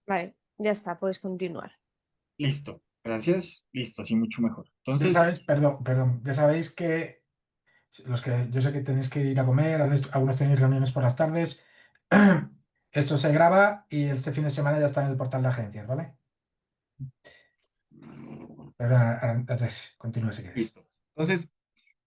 Vale, ya está, puedes continuar. Listo. Gracias. Listo, así mucho mejor. Ya Entonces, sabéis, perdón, ya sabéis que los que yo sé que tenéis que ir a comer, a veces algunos tenéis reuniones por las tardes. Esto se graba y este fin de semana ya está en el portal de agencias, ¿vale? Perdón, Andrés, continúa si quieres. listo. Entonces,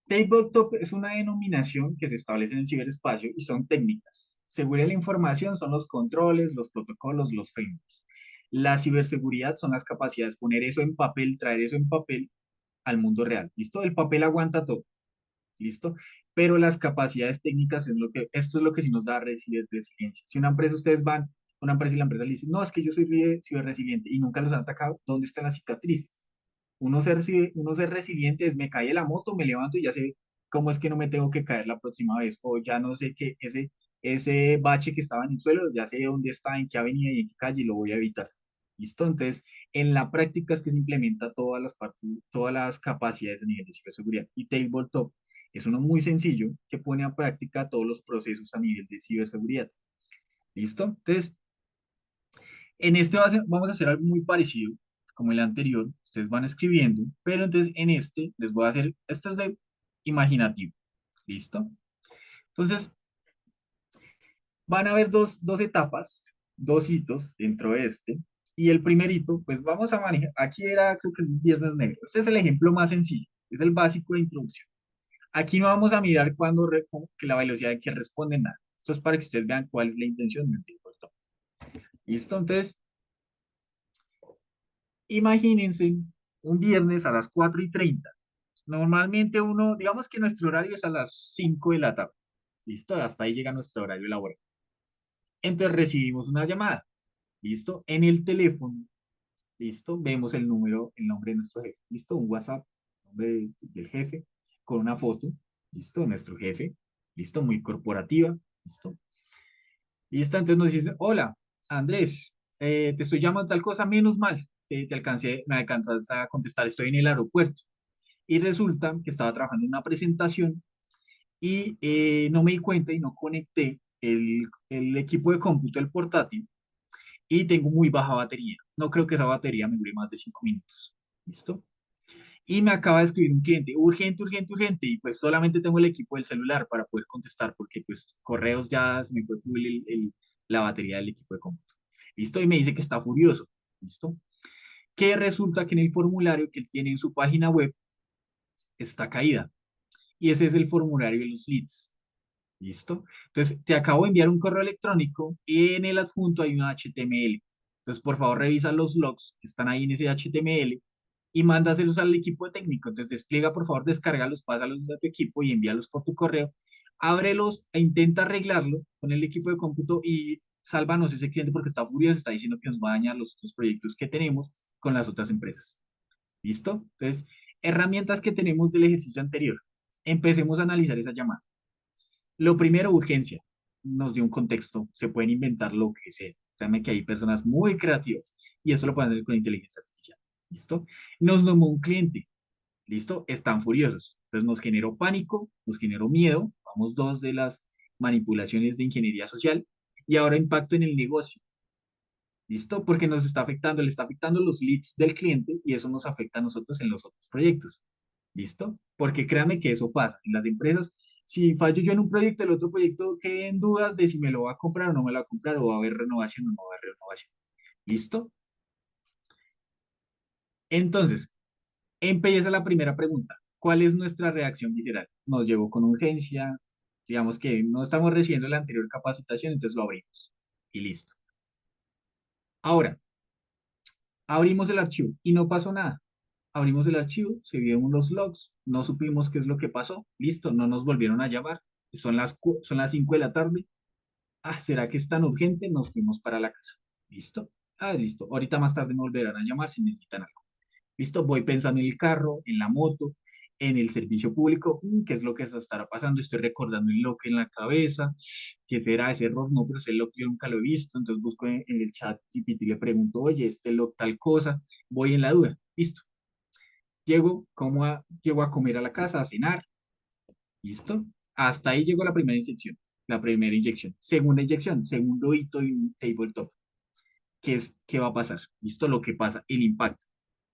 tabletop es una denominación que se establece en el ciberespacio y son técnicas. Seguridad de la información son los controles, los protocolos, los frameworks. La ciberseguridad son las capacidades, poner eso en papel, traer eso en papel al mundo real. ¿Listo? El papel aguanta todo. ¿Listo? Pero las capacidades técnicas es lo que, esto es lo que sí nos da resiliencia. Si una empresa, ustedes van a una empresa y la empresa le dice, no, es que yo soy ciberresiliente y nunca los han atacado, ¿dónde están las cicatrices? Uno ser resiliente es me cae de la moto, me levanto y ya sé cómo es que no me tengo que caer la próxima vez, o ya no sé que ese bache que estaba en el suelo, ya sé dónde está, en qué avenida y en qué calle y lo voy a evitar. ¿Listo? Entonces, en la práctica es que se implementa todas las partes, todas las capacidades a nivel de ciberseguridad. Y Tabletop es uno muy sencillo que pone a práctica todos los procesos a nivel de ciberseguridad. ¿Listo? Entonces, en este vamos a hacer algo muy parecido como el anterior. Ustedes van escribiendo, pero entonces en este les voy a hacer, esto es de imaginativo. ¿Listo? Entonces, van a haber dos etapas, dos hitos dentro de este. Y el primer hito, pues vamos a manejar, aquí era, creo que es Viernes Negro. Este es el ejemplo más sencillo, es el básico de introducción. Aquí no vamos a mirar como que la velocidad de que responden nada. Esto es para que ustedes vean cuál es la intención del tipo. ¿Listo? Entonces, imagínense un viernes a las 4:30. Normalmente uno, digamos que nuestro horario es a las 5 de la tarde. ¿Listo? Hasta ahí llega nuestro horario laboral. Entonces recibimos una llamada. ¿Listo? En el teléfono. ¿Listo? Vemos el número, el nombre de nuestro jefe. ¿Listo? Un WhatsApp, nombre del jefe, con una foto. ¿Listo? Nuestro jefe. ¿Listo? Muy corporativa. ¿Listo? ¿Listo? Entonces nos dice, hola, Andrés, te estoy llamando tal cosa, menos mal. Me alcanzas a contestar, estoy en el aeropuerto. Y resulta que estaba trabajando en una presentación y no me di cuenta y no conecté el equipo de cómputo, el portátil, y tengo muy baja batería. No creo que esa batería me dure más de 5 minutos. ¿Listo? Y me acaba de escribir un cliente, urgente, urgente, urgente, y pues solamente tengo el equipo del celular para poder contestar, porque pues correos ya se me fue full la batería del equipo de cómputo. ¿Listo? Y me dice que está furioso. ¿Listo? Que resulta que en el formulario que él tiene en su página web está caída. Y ese es el formulario de los leads. ¿Listo? Entonces, te acabo de enviar un correo electrónico y en el adjunto hay un HTML. Entonces, por favor, revisa los logs que están ahí en ese HTML y mándaselos al equipo técnico. Entonces, despliega, por favor, descárgalos, pásalos a tu equipo y envíalos por tu correo. Ábrelos e intenta arreglarlo con el equipo de cómputo y sálvanos ese cliente porque está furioso, está diciendo que nos va a dañar los otros proyectos que tenemos con las otras empresas. ¿Listo? Entonces, herramientas que tenemos del ejercicio anterior. Empecemos a analizar esa llamada. Lo primero, urgencia. Nos dio un contexto. Se pueden inventar lo que sea. Créanme que hay personas muy creativas y eso lo pueden hacer con inteligencia artificial. ¿Listo? Nos nombró un cliente. ¿Listo? Están furiosos. Entonces nos generó pánico, nos generó miedo. Vamos dos de las manipulaciones de ingeniería social y ahora impacto en el negocio. ¿Listo? Porque nos está afectando, le está afectando los leads del cliente y eso nos afecta a nosotros en los otros proyectos. ¿Listo? Porque créanme que eso pasa en las empresas. Si fallo yo en un proyecto, el otro proyecto queda en dudas de si me lo va a comprar o no me lo va a comprar, o va a haber renovación o no va a haber renovación. ¿Listo? Entonces, empieza la primera pregunta. ¿Cuál es nuestra reacción visceral? Nos llegó con urgencia, digamos que no estamos recibiendo la anterior capacitación, entonces lo abrimos y listo. Ahora, abrimos el archivo y no pasó nada. Abrimos el archivo, se vieron los logs, no supimos qué es lo que pasó, listo, no nos volvieron a llamar, son las 5 de la tarde. Ah, ¿será que es tan urgente? Nos fuimos para la casa. ¿Listo? Ah, listo. Ahorita más tarde me volverán a llamar si necesitan algo. ¿Listo? Voy pensando en el carro, en la moto, en el servicio público. ¿Qué es lo que se estará pasando? Estoy recordando el log en la cabeza. ¿Qué será ese error? No, pero ese log yo nunca lo he visto. Entonces busco en el chat GPT y le pregunto, oye, este log tal cosa. Voy en la duda. Listo. Llego a comer a la casa, a cenar. ¿Listo? Hasta ahí llegó la primera inyección. La primera inyección. Segunda inyección, segundo hito en tabletop. ¿qué va a pasar? ¿Listo? Lo que pasa, el impacto.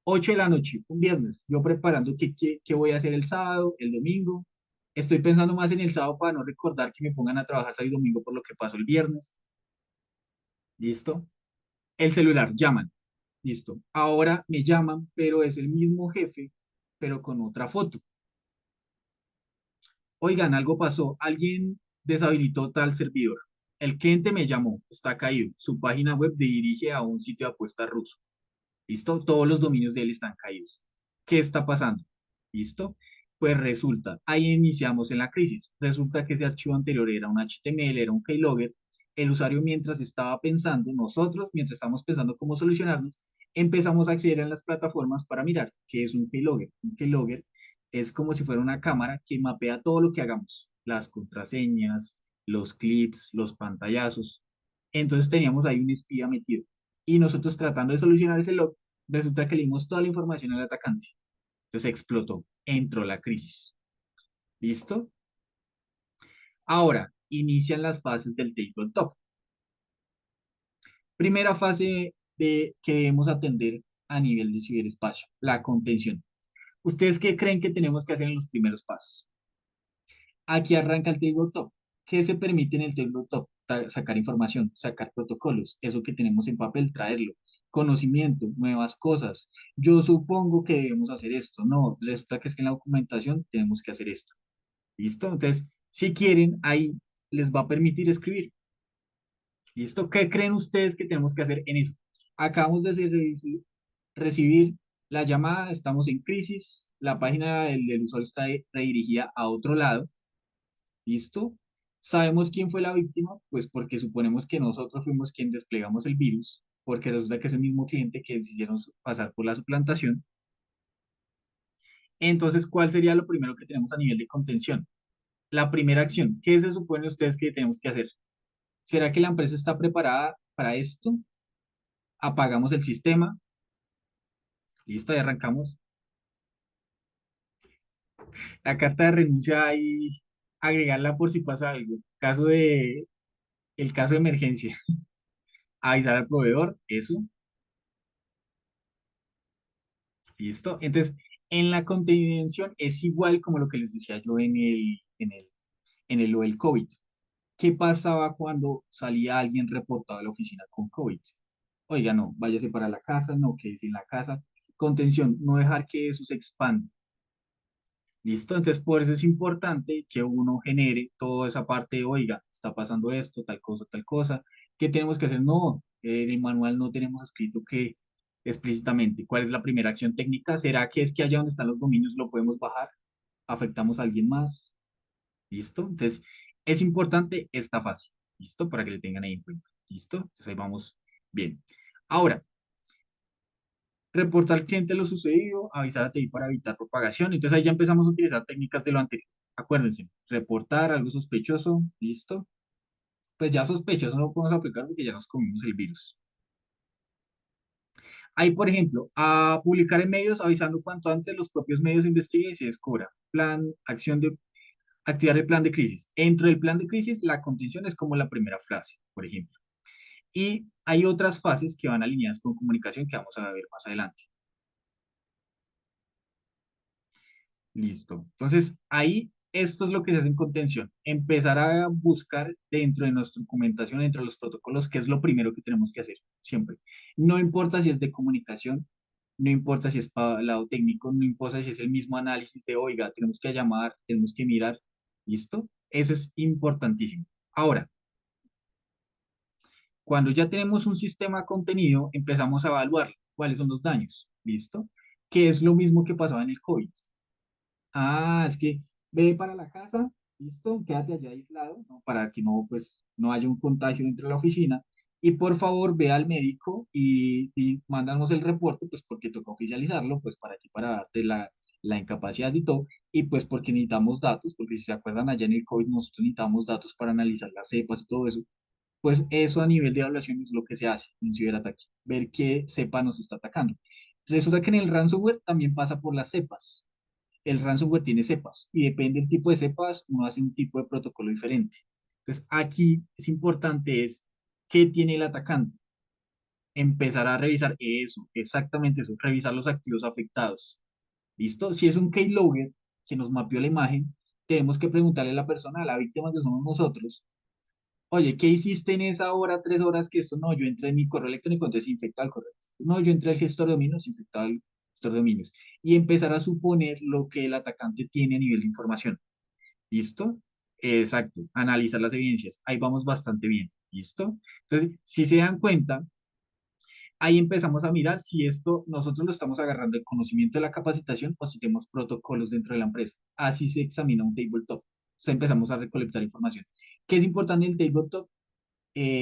8 de la noche, un viernes, yo preparando qué voy a hacer el sábado, el domingo. Estoy pensando más en el sábado para no recordar que me pongan a trabajar sábado y domingo por lo que pasó el viernes. ¿Listo? El celular, llaman. Listo. Ahora me llaman, pero es el mismo jefe, pero con otra foto. Oigan, algo pasó. Alguien deshabilitó tal servidor. El cliente me llamó, está caído. Su página web dirige a un sitio de apuestas ruso. ¿Listo? Todos los dominios de él están caídos. ¿Qué está pasando? ¿Listo? Pues resulta, ahí iniciamos en la crisis. Resulta que ese archivo anterior era un HTML, era un keylogger. El usuario mientras estaba pensando, nosotros mientras estamos pensando cómo solucionarnos, empezamos a acceder a las plataformas para mirar qué es un keylogger. Un keylogger es como si fuera una cámara que mapea todo lo que hagamos, las contraseñas, los clips, los pantallazos. Entonces teníamos ahí un espía metido. Y nosotros tratando de solucionar ese log, resulta que le dimos toda la información al atacante. Entonces explotó, entró la crisis. ¿Listo? Ahora, inician las fases del tabletop. Primera fase que debemos atender a nivel de ciberespacio, la contención. ¿Ustedes qué creen que tenemos que hacer en los primeros pasos? Aquí arranca el tabletop. ¿Qué se permite en el tabletop? Sacar información, sacar protocolos, eso que tenemos en papel, traerlo, conocimiento, nuevas cosas. Yo supongo que debemos hacer esto. No, resulta que es que en la documentación tenemos que hacer esto. ¿Listo? Entonces, si quieren, ahí les va a permitir escribir. ¿Listo? ¿Qué creen ustedes que tenemos que hacer en eso? Acabamos de recibir la llamada, estamos en crisis, la página del usuario está redirigida a otro lado. ¿Listo? ¿Sabemos quién fue la víctima? Pues porque suponemos que nosotros fuimos quien desplegamos el virus, porque resulta que es el mismo cliente que se hicieron pasar por la suplantación. Entonces, ¿cuál sería lo primero que tenemos a nivel de contención? La primera acción, ¿qué se supone ustedes que tenemos que hacer? ¿Será que la empresa está preparada para esto? Apagamos el sistema. Listo, ahí arrancamos. La carta de renuncia y agregarla por si pasa algo. El caso de emergencia. Avisar al proveedor, eso. ¿Listo? Entonces, en la contención es igual como lo que les decía yo en lo del COVID. ¿Qué pasaba cuando salía alguien reportado a la oficina con COVID? Oiga, no, váyase para la casa, no quédese en la casa. Contención, no dejar que eso se expanda. ¿Listo? Entonces, por eso es importante que uno genere toda esa parte de, oiga, está pasando esto, tal cosa, tal cosa. ¿Qué tenemos que hacer? No, en el manual no tenemos escrito que explícitamente. ¿Cuál es la primera acción técnica? ¿Será que es que allá donde están los dominios lo podemos bajar? ¿Afectamos a alguien más? ¿Listo? Entonces, es importante esta fase. ¿Listo? Para que le tengan ahí en cuenta. ¿Listo? Entonces, ahí vamos bien. Ahora, reportar al cliente lo sucedido, avisar a TI para evitar propagación. Entonces ahí ya empezamos a utilizar técnicas de lo anterior. Acuérdense, reportar algo sospechoso, listo. Pues ya sospechoso no lo podemos aplicar porque ya nos comimos el virus. Ahí, por ejemplo, a publicar en medios avisando cuanto antes los propios medios investiguen y se descubra. Plan, acción de activar el plan de crisis. Dentro del plan de crisis, la contención es como la primera frase, por ejemplo. Y hay otras fases que van alineadas con comunicación que vamos a ver más adelante. Listo. Entonces, ahí esto es lo que se hace en contención. Empezar a buscar dentro de nuestra documentación, dentro de los protocolos, qué es lo primero que tenemos que hacer, siempre. No importa si es de comunicación, no importa si es para el lado técnico, no importa si es el mismo análisis de, oiga, tenemos que llamar, tenemos que mirar. ¿Listo? Eso es importantísimo. Ahora, cuando ya tenemos un sistema contenido, empezamos a evaluar cuáles son los daños. ¿Listo? Que es lo mismo que pasaba en el COVID. Ah, es que ve para la casa, listo, quédate allá aislado, ¿no? Para que no, pues, no haya un contagio dentro de la oficina. Y por favor, ve al médico y mándanos el reporte, pues porque toca oficializarlo, pues para aquí, para darte la incapacidad y todo. Y pues porque necesitamos datos, porque si se acuerdan, allá en el COVID nosotros necesitamos datos para analizar las cepas y todo eso. Pues eso a nivel de evaluación es lo que se hace en un ciberataque, ver qué cepa nos está atacando. Resulta que en el ransomware también pasa por las cepas. El ransomware tiene cepas y depende del tipo de cepas, uno hace un tipo de protocolo diferente. Entonces, aquí es importante es qué tiene el atacante. empezar a revisar eso, exactamente eso, revisar los activos afectados. ¿Listo? Si es un keylogger que nos mapeó la imagen, tenemos que preguntarle a la persona, a la víctima que somos nosotros, oye, ¿qué hiciste en esa hora, 3 horas que esto? No, yo entré en mi correo electrónico, entonces infectado el correo. No, yo entré al gestor de dominios, infectado el gestor de dominios. Y empezar a suponer lo que el atacante tiene a nivel de información. ¿Listo? Exacto. Analizar las evidencias. Ahí vamos bastante bien. ¿Listo? Entonces, si se dan cuenta, ahí empezamos a mirar si esto nosotros lo estamos agarrando el conocimiento de la capacitación o si tenemos protocolos dentro de la empresa. Así se examina un tabletop. O sea, empezamos a recolectar información. ¿Qué es importante en el tabletop?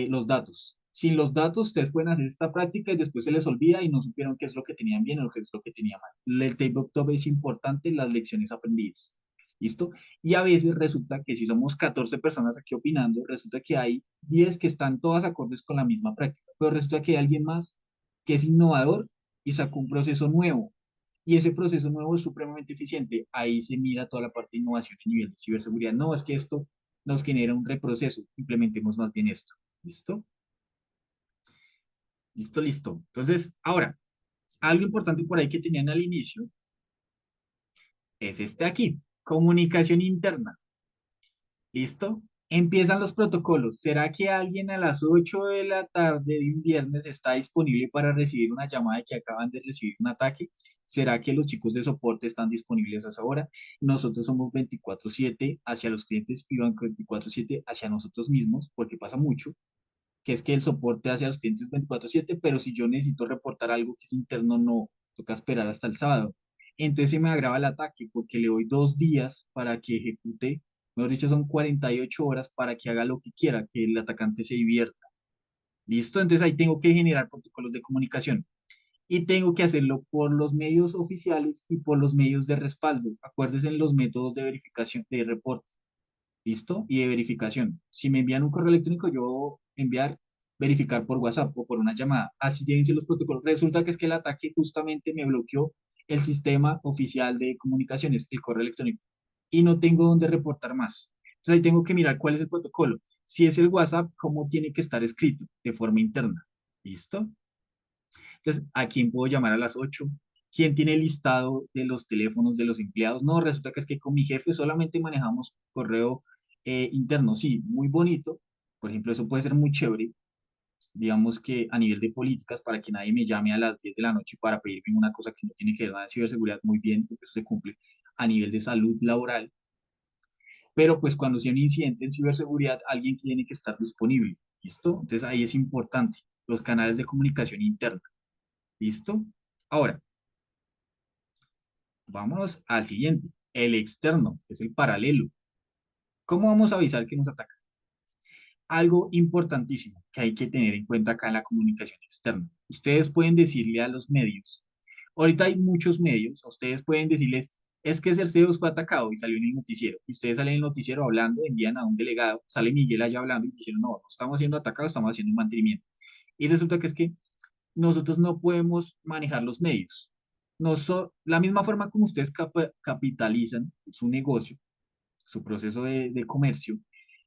Los datos. Sin los datos, ustedes pueden hacer esta práctica y después se les olvida y no supieron qué es lo que tenían bien o qué es lo que tenían mal. El tabletop es importante, las lecciones aprendidas. ¿Listo? Y a veces resulta que si somos 14 personas aquí opinando, resulta que hay 10 que están todas acordes con la misma práctica, pero resulta que hay alguien más que es innovador y sacó un proceso nuevo. Y ese proceso nuevo es supremamente eficiente. Ahí se mira toda la parte de innovación a nivel de ciberseguridad. No, es que esto nos genera un reproceso. Implementemos más bien esto. ¿Listo? Listo, listo. Entonces, ahora, algo importante por ahí que tenían al inicio es este aquí, comunicación interna. ¿Listo? Empiezan los protocolos. ¿Será que alguien a las 8 de la tarde de un viernes está disponible para recibir una llamada de que acaban de recibir un ataque? ¿Será que los chicos de soporte están disponibles a esa hora? Nosotros somos 24/7 hacia los clientes y 24/7 hacia nosotros mismos, porque pasa mucho, que es que el soporte hacia los clientes 24/7, pero si yo necesito reportar algo que es interno, no, toca esperar hasta el sábado. Entonces se me agrava el ataque porque le doy 2 días para que ejecute, mejor dicho, son 48 horas para que haga lo que quiera, que el atacante se divierta. ¿Listo? Entonces ahí tengo que generar protocolos de comunicación y tengo que hacerlo por los medios oficiales y por los medios de respaldo. Acuérdense en los métodos de verificación, de reporte. ¿Listo? Y de verificación. Si me envían un correo electrónico, yo enviar, verificar por WhatsApp o por una llamada. Así deben ser los protocolos. Resulta que es que el ataque justamente me bloqueó el sistema oficial de comunicaciones, el correo electrónico, y no tengo dónde reportar más. Entonces ahí tengo que mirar cuál es el protocolo. Si es el WhatsApp, cómo tiene que estar escrito de forma interna. ¿Listo? Entonces, ¿a quién puedo llamar a las 8? ¿Quién tiene el listado de los teléfonos de los empleados? No, resulta que es que con mi jefe solamente manejamos correo interno. Sí, muy bonito. Por ejemplo, eso puede ser muy chévere. Digamos que a nivel de políticas, para que nadie me llame a las 10 de la noche para pedirme una cosa que no tiene que ver nada de ciberseguridad, muy bien, porque eso se cumple a nivel de salud laboral. Pero pues cuando sea un incidente en ciberseguridad, alguien tiene que estar disponible. ¿Listo? Entonces ahí es importante los canales de comunicación interna. ¿Listo? Ahora, vámonos al siguiente, el externo, que es el paralelo. ¿Cómo vamos a avisar que nos atacan? Algo importantísimo que hay que tener en cuenta acá en la comunicación externa. Ustedes pueden decirle a los medios, ahorita hay muchos medios, ustedes pueden decirles, es que Cerceos fue atacado y salió en el noticiero. Y ustedes salen en el noticiero hablando, envían a un delegado, sale Miguel allá hablando y dicen, no, no estamos siendo atacados, estamos haciendo un mantenimiento. Y resulta que es que nosotros no podemos manejar los medios. La misma forma como ustedes capitalizan su negocio, su proceso de comercio,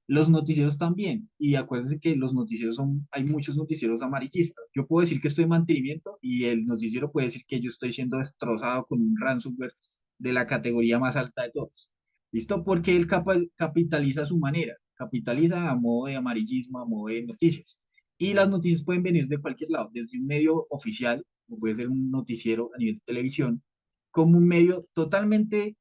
los noticieros también. Y acuérdense que los noticieros hay muchos noticieros amarillistas. Yo puedo decir que estoy en mantenimiento y el noticiero puede decir que yo estoy siendo destrozado con un ransomware de la categoría más alta de todos. ¿Listo? Porque él capitaliza a su manera, capitaliza a modo de amarillismo, a modo de noticias. Y las noticias pueden venir de cualquier lado, desde un medio oficial, o puede ser un noticiero a nivel de televisión, como un medio totalmente,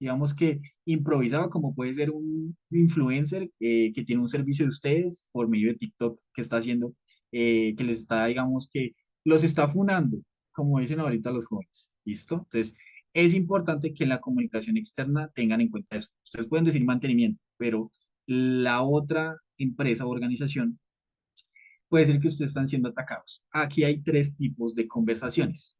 digamos que improvisado, como puede ser un influencer que tiene un servicio de ustedes por medio de TikTok que está haciendo, que les está, digamos que los está funando, como dicen ahorita los jóvenes. ¿Listo? Entonces, es importante que en la comunicación externa tengan en cuenta eso. Ustedes pueden decir mantenimiento, pero la otra empresa o organización puede ser que ustedes están siendo atacados. Aquí hay 3 tipos de conversaciones.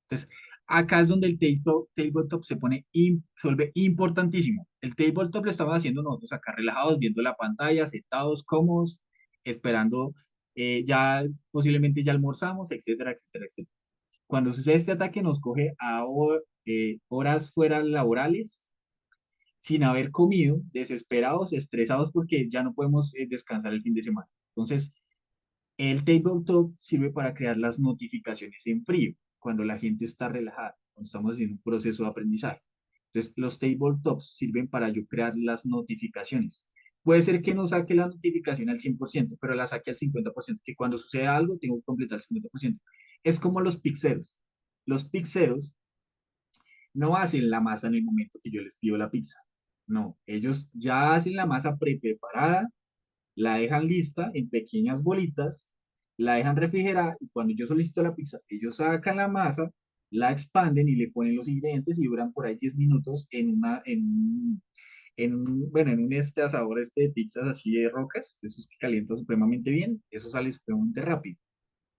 Entonces, acá es donde el tabletop se vuelve importantísimo. El tabletop lo estamos haciendo nosotros acá relajados, viendo la pantalla, sentados, cómodos, esperando, ya posiblemente ya almorzamos, etcétera, etcétera, etcétera. Cuando sucede este ataque nos coge a horas fuera laborales, sin haber comido, desesperados, estresados porque ya no podemos descansar el fin de semana. Entonces, El tabletop sirve para crear las notificaciones en frío, cuando la gente está relajada, cuando estamos haciendo un proceso de aprendizaje. Entonces, los tabletops sirven para yo crear las notificaciones. Puede ser que no saque la notificación al 100%, pero la saque al 50%, que cuando sucede algo tengo que completar el 50%. Es como los pizzeros. Los pizzeros no hacen la masa en el momento que yo les pido la pizza. No, ellos ya hacen la masa preparada, la dejan lista en pequeñas bolitas, la dejan refrigerada y cuando yo solicito la pizza, ellos sacan la masa, la expanden y le ponen los ingredientes y duran por ahí 10 minutos bueno, en un asador de pizzas así de rocas, esos que calientan supremamente bien, eso sale supremamente rápido.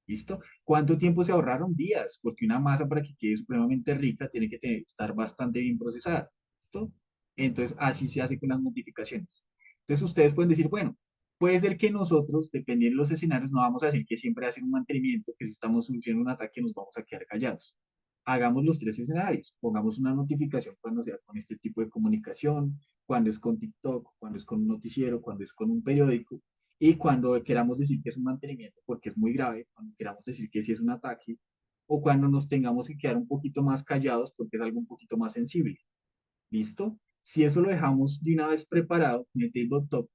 ¿Listo? ¿Cuánto tiempo se ahorraron? Días, porque una masa para que quede supremamente rica tiene que estar bastante bien procesada. ¿Listo? Entonces, así se hace con las notificaciones. Entonces, ustedes pueden decir, bueno, puede ser que nosotros, dependiendo de los escenarios, no vamos a decir que siempre hacen un mantenimiento, que si estamos sufriendo un ataque nos vamos a quedar callados. Hagamos los tres escenarios. Pongamos una notificación cuando sea con este tipo de comunicación, cuando es con TikTok, cuando es con un noticiero, cuando es con un periódico y cuando queramos decir que es un mantenimiento porque es muy grave, cuando queramos decir que sí es un ataque, o cuando nos tengamos que quedar un poquito más callados porque es algo un poquito más sensible. ¿Listo? Si eso lo dejamos de una vez preparado en el tabletop,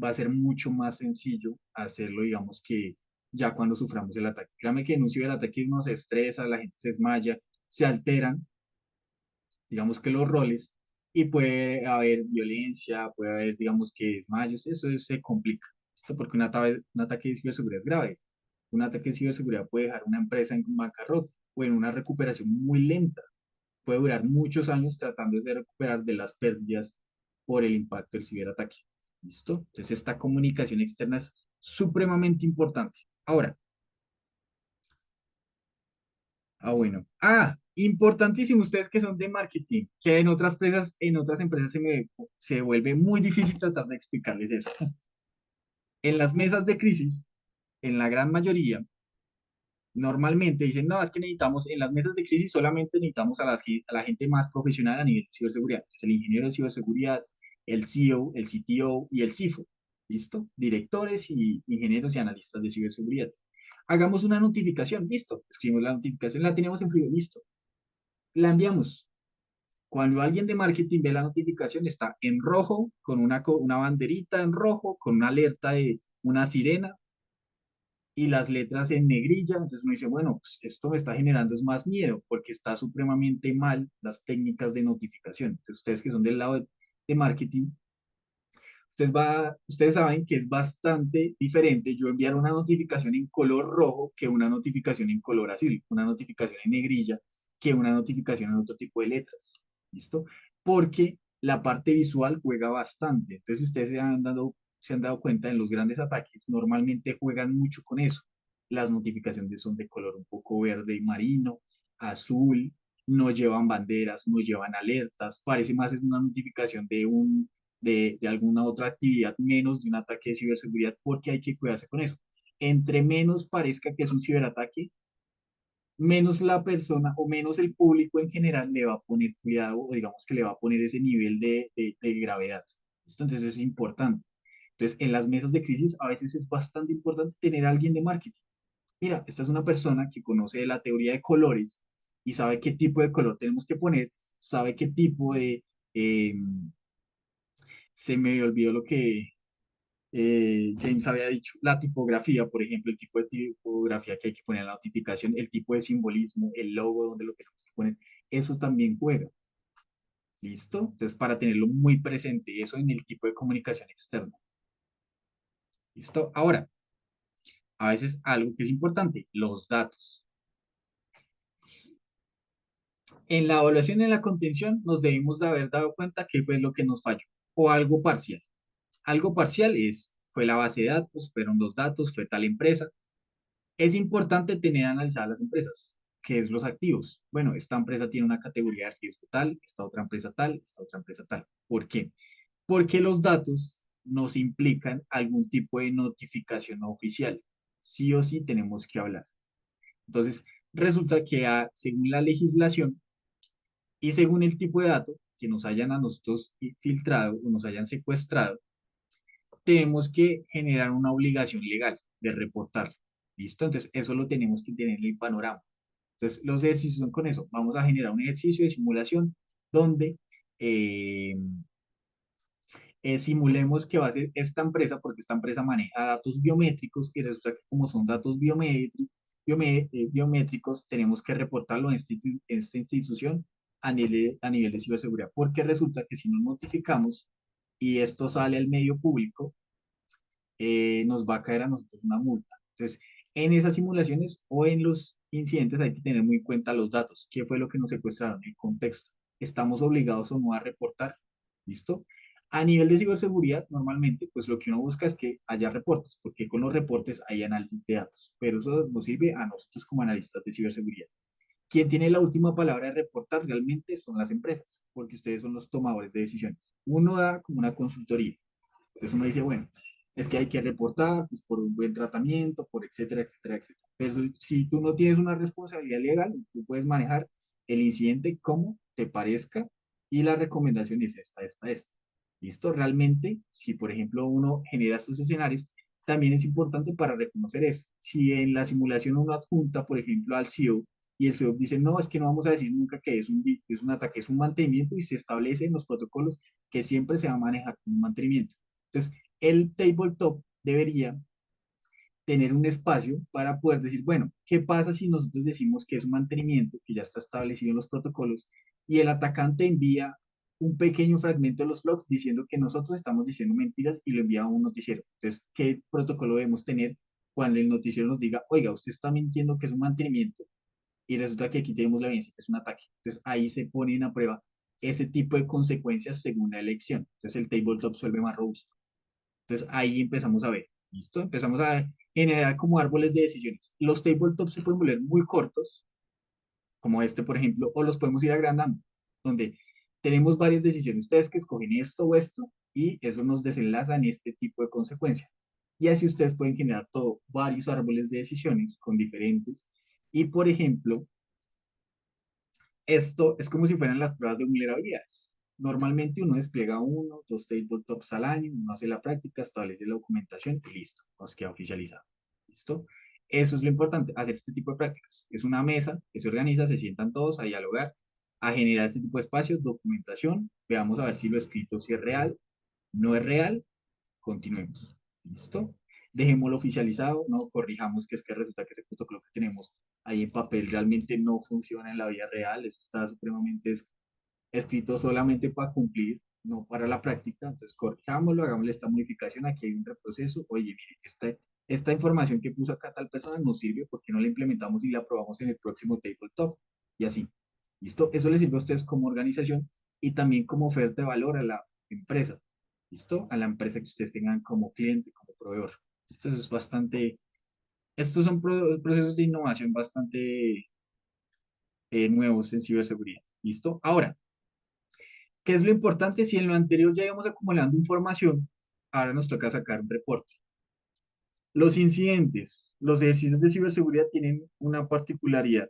va a ser mucho más sencillo hacerlo, digamos que ya cuando suframos el ataque. Créame que en un ciberataque uno se estresa, la gente se desmaya, se alteran, digamos que los roles, y puede haber violencia, puede haber, digamos que desmayos, eso se complica. Esto porque un ataque de ciberseguridad es grave. Un ataque de ciberseguridad puede dejar una empresa en bancarrota o en una recuperación muy lenta. Puede durar muchos años tratando de recuperar de las pérdidas por el impacto del ciberataque. ¿Listo? Entonces esta comunicación externa es supremamente importante. Ahora, bueno. Importantísimo, ustedes que son de marketing, que en otras empresas se vuelve muy difícil tratar de explicarles eso. En las mesas de crisis, en la gran mayoría, normalmente dicen, no, es que necesitamos, en las mesas de crisis solamente necesitamos a la gente más profesional a nivel de ciberseguridad. Es el ingeniero de ciberseguridad, el CEO, el CTO y el CIFO. ¿Listo? Directores y ingenieros y analistas de ciberseguridad. Hagamos una notificación, listo. Escribimos la notificación, la tenemos en frío, listo. La enviamos. Cuando alguien de marketing ve la notificación, está en rojo, con una banderita en rojo, con una alerta de una sirena y las letras en negrilla. Entonces uno dice, bueno, pues esto me está generando es más miedo porque está supremamente mal las técnicas de notificación. Entonces ustedes que son del lado de marketing, ustedes saben que es bastante diferente yo enviar una notificación en color rojo que una notificación en color azul, una notificación en negrilla que una notificación en otro tipo de letras. ¿Listo? Porque la parte visual juega bastante. Entonces ustedes se han dado cuenta en los grandes ataques, normalmente juegan mucho con eso. Las notificaciones son de color un poco verde y marino, azul, no llevan banderas, no llevan alertas, parece más es una notificación de alguna otra actividad, menos de un ataque de ciberseguridad, porque hay que cuidarse con eso. Entre menos parezca que es un ciberataque, menos la persona o menos el público en general le va a poner cuidado o digamos que le va a poner ese nivel de gravedad. ¿Listo? Entonces eso es importante. Entonces, en las mesas de crisis a veces es bastante importante tener a alguien de marketing. Mira, esta es una persona que conoce la teoría de colores y sabe qué tipo de color tenemos que poner, sabe qué tipo eh, se me olvidó lo que James había dicho, la tipografía, por ejemplo, el tipo de tipografía que hay que poner en la notificación, el tipo de simbolismo, el logo donde lo tenemos que poner, eso también juega. ¿Listo? Entonces, para tenerlo muy presente, eso en el tipo de comunicación externa. ¿Listo? Ahora, a veces algo que es importante, los datos. En la evaluación y en la contención nos debemos de haber dado cuenta qué fue lo que nos falló o algo parcial. Algo parcial fue la base de datos, fueron los datos, fue tal empresa. Es importante tener analizadas las empresas, que es los activos. Bueno, esta empresa tiene una categoría de riesgo tal, esta otra empresa tal, esta otra empresa tal. ¿Por qué? Porque los datos nos implican algún tipo de notificación no oficial. Sí o sí tenemos que hablar. Entonces, resulta que según la legislación y según el tipo de dato que nos hayan a nosotros filtrado o nos hayan secuestrado, tenemos que generar una obligación legal. de reportar. ¿Listo? Entonces, eso lo tenemos que tener en el panorama. Entonces, los ejercicios son con eso. Vamos a generar un ejercicio de simulación donde eh, simulemos que va a ser esta empresa, porque esta empresa maneja datos biométricos y resulta que como son datos biométricos, tenemos que reportarlo en esta institución a nivel de ciberseguridad, porque resulta que si nos notificamos y esto sale al medio público, nos va a caer a nosotros una multa. Entonces, en esas simulaciones o en los incidentes hay que tener muy en cuenta los datos. ¿Qué fue lo que nos secuestraron? El contexto. ¿Estamos obligados o no a reportar? ¿Listo? A nivel de ciberseguridad, normalmente, pues lo que uno busca es que haya reportes, porque con los reportes hay análisis de datos, pero eso nos sirve a nosotros como analistas de ciberseguridad. Quien tiene la última palabra de reportar realmente son las empresas, porque ustedes son los tomadores de decisiones. Uno da como una consultoría. Entonces uno dice, bueno, es que hay que reportar pues, por un buen tratamiento, por etcétera, etcétera, etcétera. Pero si tú no tienes una responsabilidad legal, tú puedes manejar el incidente como te parezca y la recomendación es esta. ¿Listo? Realmente, si por ejemplo uno genera estos escenarios, también es importante para reconocer eso. Si en la simulación uno adjunta, por ejemplo, al CEO y el CEO dice, no, es que no vamos a decir nunca que es un ataque, es un mantenimiento y se establece en los protocolos que siempre se va a manejar como un mantenimiento. Entonces, el tabletop debería tener un espacio para poder decir, bueno, ¿qué pasa si nosotros decimos que es un mantenimiento que ya está establecido en los protocolos y el atacante envía un pequeño fragmento de los logs diciendo que nosotros estamos diciendo mentiras y lo envía a un noticiero? Entonces, ¿qué protocolo debemos tener cuando el noticiero nos diga, oiga, usted está mintiendo que es un mantenimiento y resulta que aquí tenemos la evidencia que es un ataque? Entonces, ahí se ponen a prueba ese tipo de consecuencias según la elección. Entonces, el tabletop se vuelve más robusto. Entonces ahí empezamos a ver, ¿listo? Empezamos a generar como árboles de decisiones. Los tabletops se pueden volver muy cortos, como este, por ejemplo, o los podemos ir agrandando, donde tenemos varias decisiones. Ustedes que escogen esto o esto, y eso nos desenlaza en este tipo de consecuencias. Y así ustedes pueden generar todo, varios árboles de decisiones con diferentes. Y, por ejemplo, esto es como si fueran las pruebas de vulnerabilidades. Normalmente uno despliega uno, dos tabletops al año, uno hace la práctica, establece la documentación y listo, nos queda oficializado. ¿Listo? Eso es lo importante, hacer este tipo de prácticas. Es una mesa que se organiza, se sientan todos a dialogar, a generar este tipo de espacios, documentación, veamos a ver si lo escrito si es real, no es real, continuemos. ¿Listo? Dejémoslo oficializado, no corrijamos que es que resulta que ese protocolo que tenemos ahí en papel realmente no funciona en la vida real, eso está supremamente escrito solamente para cumplir, no para la práctica. Entonces corrijámoslo, hagámosle esta modificación, aquí hay un reproceso, oye, mire, esta información que puso acá tal persona nos sirve porque no la implementamos y la probamos en el próximo tabletop y así. ¿Listo? Eso les sirve a ustedes como organización y también como oferta de valor a la empresa. ¿Listo? A la empresa que ustedes tengan como cliente, como proveedor. Esto es bastante, estos son procesos de innovación bastante nuevos en ciberseguridad. ¿Listo? Ahora, ¿qué es lo importante? Si en lo anterior ya íbamos acumulando información, ahora nos toca sacar un reporte. Los incidentes, los ejercicios de ciberseguridad tienen una particularidad,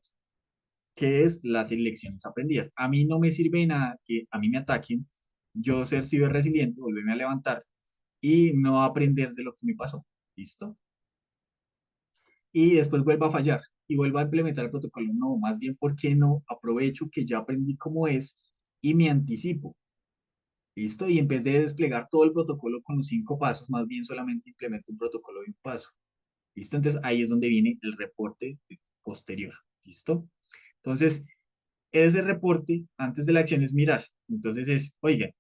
que es las lecciones aprendidas. A mí no me sirve de nada que a mí me ataquen, yo ser ciberresiliente, volverme a levantar y no aprender de lo que me pasó. ¿Listo? Y después vuelva a fallar y vuelva a implementar el protocolo. No, más bien, ¿por qué no aprovecho que ya aprendí cómo es y me anticipo? ¿Listo? Y en vez de desplegar todo el protocolo con los 5 pasos, más bien solamente implemento un protocolo de un paso. ¿Listo? Entonces ahí es donde viene el reporte posterior. ¿Listo? Entonces, ese reporte antes de la acción es mirar. Entonces es, oiga,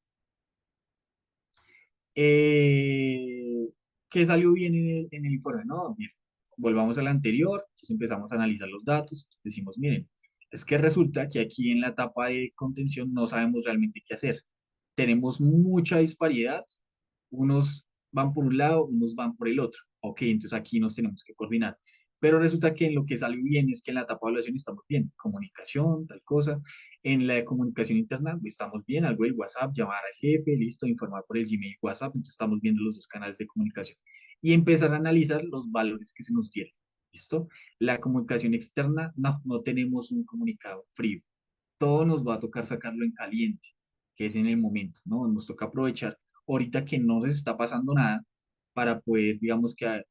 eh, ¿qué salió bien en el informe? No, mire, volvamos al anterior, entonces empezamos a analizar los datos, decimos, miren, es que resulta que aquí en la etapa de contención no sabemos realmente qué hacer. Tenemos mucha disparidad, unos van por un lado, unos van por el otro. Ok, entonces aquí nos tenemos que coordinar. Pero resulta que en lo que salió bien es que en la etapa de evaluación estamos bien, comunicación, tal cosa. En la de comunicación interna estamos bien, algo del WhatsApp, llamar al jefe, listo, informar por el Gmail, WhatsApp, entonces estamos viendo los dos canales de comunicación. Y empezar a analizar los valores que se nos dieron, ¿listo? La comunicación externa, no tenemos un comunicado frío. Todo nos va a tocar sacarlo en caliente, que es en el momento, ¿no? Nos toca aprovechar ahorita que no les está pasando nada para poder, digamos que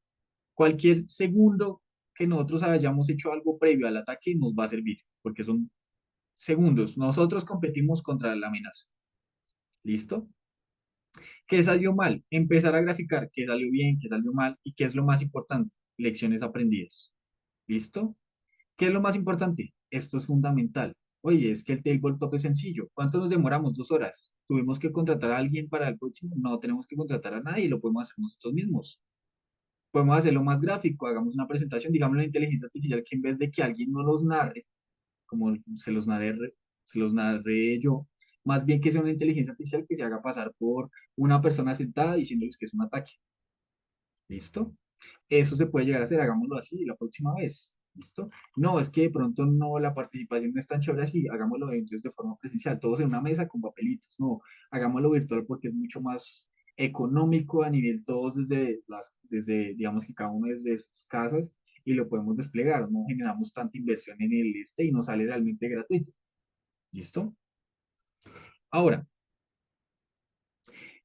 Cualquier segundo que nosotros hayamos hecho algo previo al ataque nos va a servir, porque son segundos. Nosotros competimos contra la amenaza. ¿Listo? ¿Qué salió mal? Empezar a graficar qué salió bien, qué salió mal y qué es lo más importante. Lecciones aprendidas. ¿Listo? ¿Qué es lo más importante? Esto es fundamental. Oye, es que el tabletop es sencillo. ¿Cuánto nos demoramos? 2 horas. ¿Tuvimos que contratar a alguien para el próximo? No tenemos que contratar a nadie, lo podemos hacer nosotros mismos. Podemos hacerlo más gráfico, hagamos una presentación, digamos la inteligencia artificial, que en vez de que alguien no los narre, como se los narré yo, más bien que sea una inteligencia artificial que se haga pasar por una persona sentada diciéndoles que es un ataque. ¿Listo? Eso se puede llegar a hacer, hagámoslo así la próxima vez. ¿Listo? No, es que de pronto no, la participación no es tan chévere así, hagámoslo entonces de forma presencial, todos en una mesa con papelitos. No, hagámoslo virtual porque es mucho más económico a nivel todos desde digamos que cada uno desde sus casas y lo podemos desplegar, no generamos tanta inversión en el y nos sale realmente gratuito. ¿Listo? Ahora,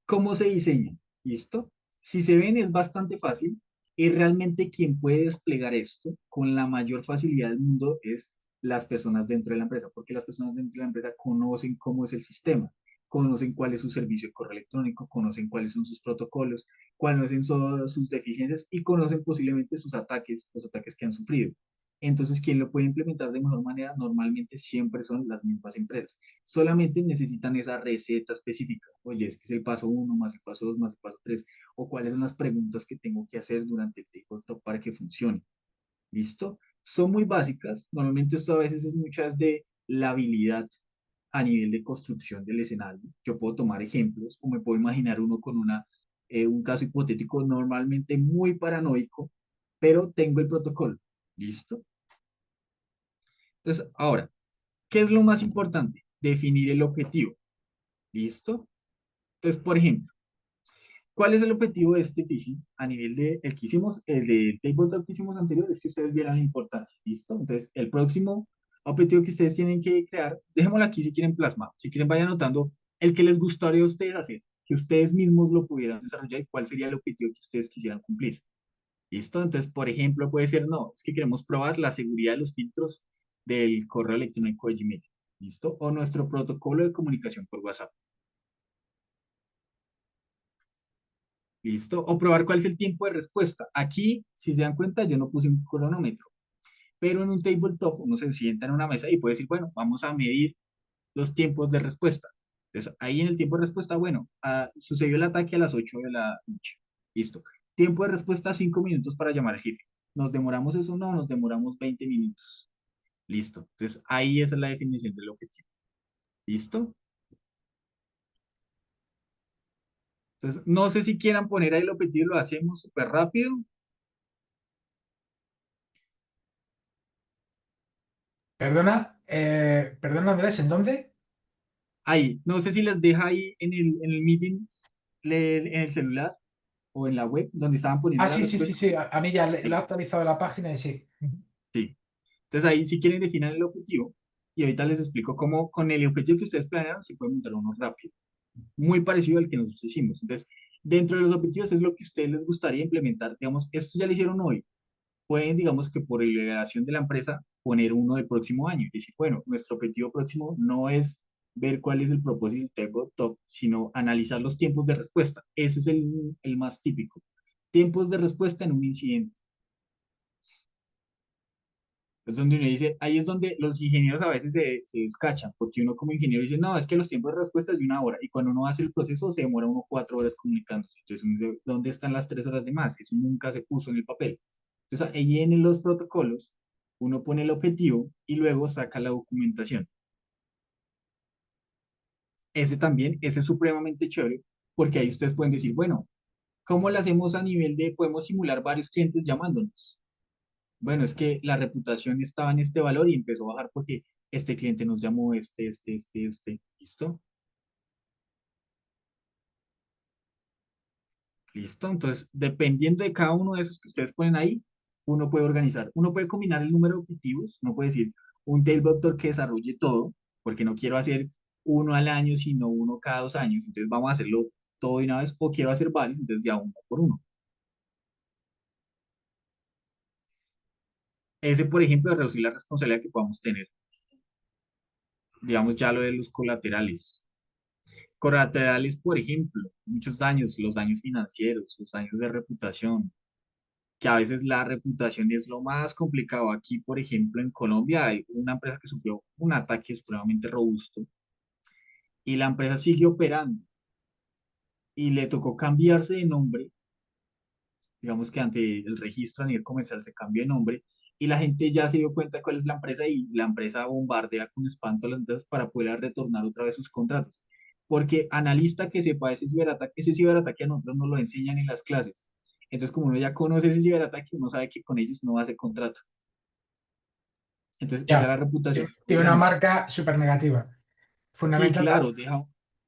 ¿cómo se diseña? ¿Listo? Si se ven es bastante fácil y realmente quien puede desplegar esto con la mayor facilidad del mundo es las personas dentro de la empresa, porque las personas dentro de la empresa conocen cómo es el sistema, conocen cuál es su servicio de correo electrónico, conocen cuáles son sus protocolos, conocen sus deficiencias y conocen posiblemente sus ataques, los ataques que han sufrido. Entonces, quien lo puede implementar de mejor manera normalmente siempre son las mismas empresas. Solamente necesitan esa receta específica. Oye, es que es el paso uno más el paso 2 más el paso 3 o cuáles son las preguntas que tengo que hacer durante el tabletop para que funcione. ¿Listo? Son muy básicas. Normalmente esto a veces es muchas de la habilidad a nivel de construcción del escenario. Yo puedo tomar ejemplos o me puedo imaginar uno con un caso hipotético normalmente muy paranoico, pero tengo el protocolo. ¿Listo? Entonces, ahora, ¿qué es lo más importante? Definir el objetivo. ¿Listo? Entonces, por ejemplo, ¿cuál es el objetivo de este phishing a nivel de el que hicimos, el de tabletop que hicimos anterior? Es que ustedes vieran la importancia, ¿listo? Entonces, el próximo objetivo que ustedes tienen que crear, dejémoslo aquí si quieren plasmar, si quieren vayan anotando el que les gustaría a ustedes hacer, que ustedes mismos lo pudieran desarrollar y cuál sería el objetivo que ustedes quisieran cumplir, ¿listo? Entonces, por ejemplo, puede ser, no, es que queremos probar la seguridad de los filtros del correo electrónico de Gmail, ¿listo? O nuestro protocolo de comunicación por WhatsApp. ¿Listo? O probar cuál es el tiempo de respuesta. Aquí, si se dan cuenta, yo no puse un cronómetro, pero en un tabletop uno se sienta en una mesa y puede decir, bueno, vamos a medir los tiempos de respuesta. Entonces, ahí en el tiempo de respuesta, bueno, sucedió el ataque a las 8 de la noche. Listo. Tiempo de respuesta, 5 minutos para llamar al jefe. ¿Nos demoramos eso? No, nos demoramos 20 minutos. Listo. Entonces, ahí esa es la definición del objetivo. ¿Listo? Entonces, no sé si quieran poner ahí el objetivo y lo hacemos súper rápido. Perdona Andrés, ¿en dónde? Ahí, no sé si les deja ahí en el meeting, en el celular o en la web, donde estaban poniendo Ah, la sí, sí, sí, respuesta. sí. A mí ya lo Ahí, ha actualizado la página y sí. sí. Entonces ahí, si quieren definir el objetivo, y ahorita les explico cómo con el objetivo que ustedes planearon se puede montar uno rápido, muy parecido al que nosotros hicimos. Entonces, dentro de los objetivos es lo que a ustedes les gustaría implementar. Digamos, esto ya lo hicieron hoy. Pueden, digamos que por obligación de la empresa, poner uno del próximo año. Y decir, bueno, nuestro objetivo próximo no es ver cuál es el propósito del tabletop, sino analizar los tiempos de respuesta. Ese es el más típico. Tiempos de respuesta en un incidente. Es donde uno dice, ahí es donde los ingenieros a veces se descachan, porque uno como ingeniero dice, no, es que los tiempos de respuesta es de 1 hora, y cuando uno hace el proceso se demora uno 4 horas comunicándose. Entonces, uno dice, ¿dónde están las 3 horas de más? Eso nunca se puso en el papel. Entonces, ahí en los protocolos, uno pone el objetivo y luego saca la documentación. Ese también, ese es supremamente chévere, porque ahí ustedes pueden decir, bueno, ¿cómo lo hacemos a nivel de, podemos simular varios clientes llamándonos? Bueno, es que la reputación estaba en este valor y empezó a bajar porque este cliente nos llamó, ¿listo? ¿Listo? Entonces, dependiendo de cada uno de esos que ustedes ponen ahí, uno puede organizar, uno puede combinar el número de objetivos, uno puede decir un tabletop que desarrolle todo, porque no quiero hacer uno al año, sino uno cada 2 años, entonces vamos a hacerlo todo de una vez, o quiero hacer varios, entonces ya uno por uno. Ese, por ejemplo, de reducir la responsabilidad que podamos tener. Digamos ya lo de los colaterales. Colaterales, por ejemplo, muchos daños, los daños financieros, los daños de reputación, que a veces la reputación es lo más complicado. Aquí, por ejemplo, en Colombia hay una empresa que sufrió un ataque supremamente robusto y la empresa sigue operando y le tocó cambiarse de nombre. Digamos que ante el registro a nivel comercial se cambió de nombre y la gente ya se dio cuenta de cuál es la empresa y la empresa bombardea con espanto a las empresas para poder retornar otra vez sus contratos. Porque analista que sepa ese ciberataque a nosotros nos lo enseñan en las clases. Entonces, como uno ya conoce ese ciberataque, uno sabe que con ellos no hace contrato. Entonces, esa es Ya, la reputación es muy tiene una grande. marca súper negativa. Sí, Fundamental, claro,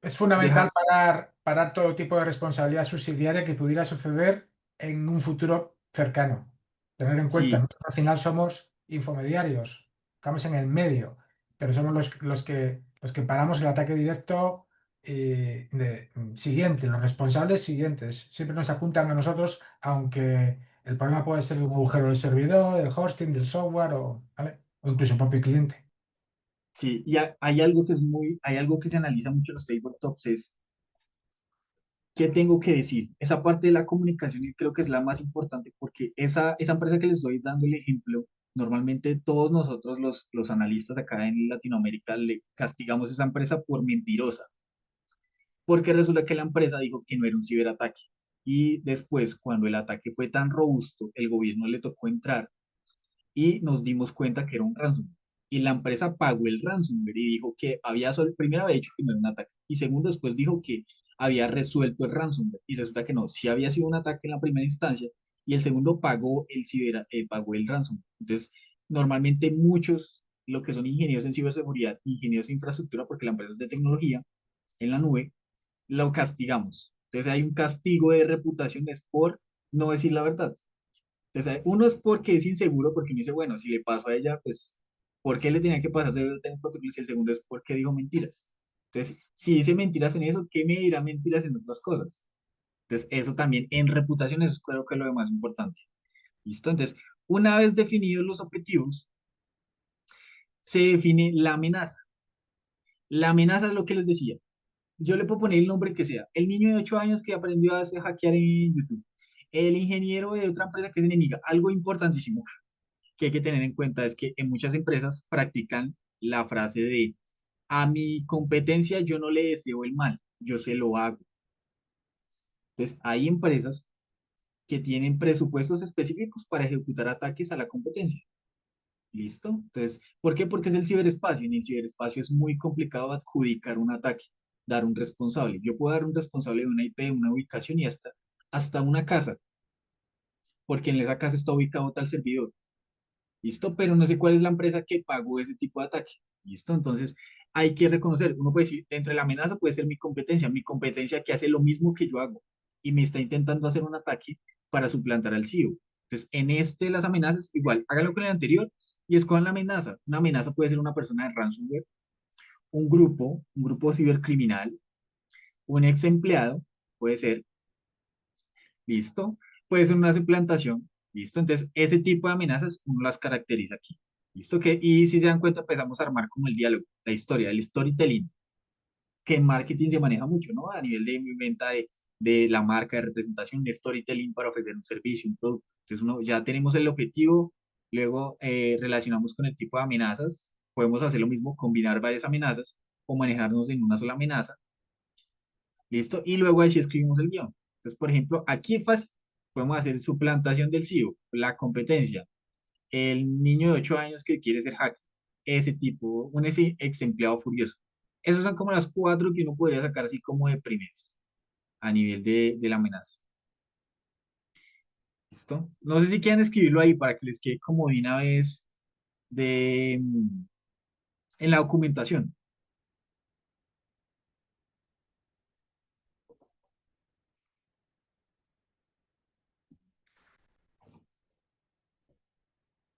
es fundamental deja, parar todo tipo de responsabilidad subsidiaria que pudiera suceder en un futuro cercano. Tener en cuenta, sí, nosotros al final somos infomediarios, estamos en el medio, pero somos los que paramos el ataque directo siguiente, los responsables siguientes. Siempre nos apuntan a nosotros, aunque el problema puede ser un agujero del servidor, del hosting, del software ¿vale? O incluso el propio cliente. sí, y hay algo que es hay algo que se analiza mucho en los tabletops, es ¿qué tengo que decir? Esa parte de la comunicación y creo que es la más importante porque esa empresa que les estoy dando el ejemplo, normalmente todos nosotros los analistas acá en Latinoamérica le castigamos a esa empresa por mentirosa, porque resulta que la empresa dijo que no era un ciberataque. Y después, cuando el ataque fue tan robusto, el gobierno le tocó entrar y nos dimos cuenta que era un ransomware. Y la empresa pagó el ransomware y dijo que primero había dicho que no era un ataque y segundo después dijo que había resuelto el ransomware y resulta que no, sí había sido un ataque en la primera instancia y el segundo pagó el ransomware. Entonces, normalmente muchos, lo que son ingenieros en ciberseguridad, ingenieros de infraestructura, porque la empresa es de tecnología en la nube, lo castigamos. Entonces hay un castigo de reputación es por no decir la verdad. Entonces, uno es porque es inseguro, porque uno dice, bueno, si le pasó a ella, pues, ¿por qué le tenía que pasar? Debe tener protocolo. Y el segundo es porque dijo mentiras. Entonces, si dice mentiras en eso, ¿qué me dirá mentiras en otras cosas? Entonces, eso también en reputación, eso creo que es lo más importante. ¿Listo? Entonces, una vez definidos los objetivos, se define la amenaza. La amenaza es lo que les decía. Yo le puedo poner el nombre que sea. El niño de 8 años que aprendió a hackear en YouTube. El ingeniero de otra empresa que es enemiga. Algo importantísimo que hay que tener en cuenta es que en muchas empresas practican la frase de a mi competencia yo no le deseo el mal, yo se lo hago. Entonces, hay empresas que tienen presupuestos específicos para ejecutar ataques a la competencia. ¿Listo? Entonces, ¿por qué? Porque es el ciberespacio. En el ciberespacio es muy complicado adjudicar un ataque, dar un responsable. Yo puedo dar un responsable de una IP, una ubicación y hasta una casa, porque en esa casa está ubicado tal servidor. ¿Listo? Pero no sé cuál es la empresa que pagó ese tipo de ataque. ¿Listo? Entonces hay que reconocer, uno puede decir, entre la amenaza puede ser mi competencia que hace lo mismo que yo hago y me está intentando hacer un ataque para suplantar al CEO. Entonces, en las amenazas, igual, hágalo con el anterior y escojan la amenaza. Una amenaza puede ser una persona de ransomware, un grupo cibercriminal, un ex empleado, puede ser, ¿listo? Puede ser una suplantación, ¿listo? Entonces, ese tipo de amenazas uno las caracteriza aquí, ¿listo? Y si se dan cuenta, empezamos a armar como el diálogo, la historia, el storytelling, que en marketing se maneja mucho, ¿no? A nivel de venta de la marca, de representación, de storytelling para ofrecer un servicio, un producto. Entonces, ya tenemos el objetivo, luego relacionamos con el tipo de amenazas, podemos hacer lo mismo, combinar varias amenazas o manejarnos en una sola amenaza. ¿Listo? Y luego ahí sí escribimos el guión. Entonces, por ejemplo, aquí es fácil. Podemos hacer suplantación del CEO, la competencia, el niño de 8 años que quiere ser hacker, ese tipo, ese ex empleado furioso. Esas son como las cuatro que uno podría sacar así como de primeras a nivel de la amenaza. ¿Listo? No sé si quieren escribirlo ahí para que les quede como de una vez en la documentación.